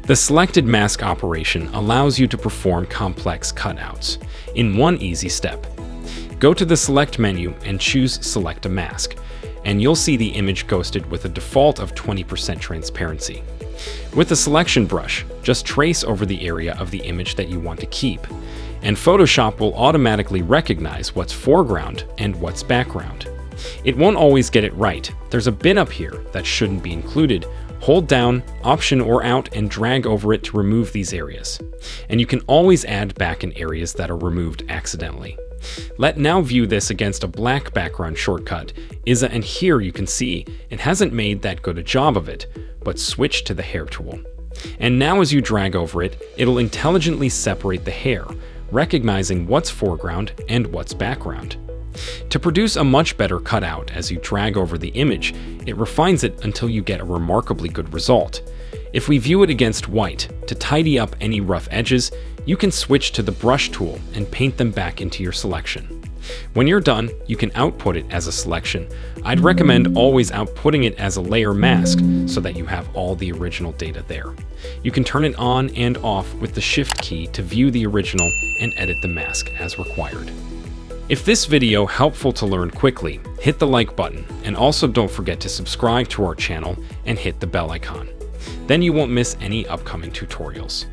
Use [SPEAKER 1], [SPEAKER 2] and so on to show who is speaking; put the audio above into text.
[SPEAKER 1] The selected mask operation allows you to perform complex cutouts in one easy step. Go to the Select menu and choose Select a Mask, and you'll see the image ghosted with a default of 20% transparency. With the selection brush, just trace over the area of the image that you want to keep, and Photoshop will automatically recognize what's foreground and what's background. It won't always get it right. There's a bin up here that shouldn't be included. Hold down, Option or Out, and drag over it to remove these areas. And you can always add back in areas that are removed accidentally. Let's now view this against a black background shortcut, and here you can see it hasn't made that good a job of it, but switch to the hair tool. And now as you drag over it, it'll intelligently separate the hair, recognizing what's foreground and what's background. To produce a much better cutout as you drag over the image, it refines it until you get a remarkably good result. If we view it against white, to tidy up any rough edges, you can switch to the brush tool and paint them back into your selection. When you're done, you can output it as a selection. I'd recommend always outputting it as a layer mask so that you have all the original data there. You can turn it on and off with the Shift key to view the original and edit the mask as required. If this video helpful to learn quickly, hit the like button, and also don't forget to subscribe to our channel and hit the bell icon. Then you won't miss any upcoming tutorials.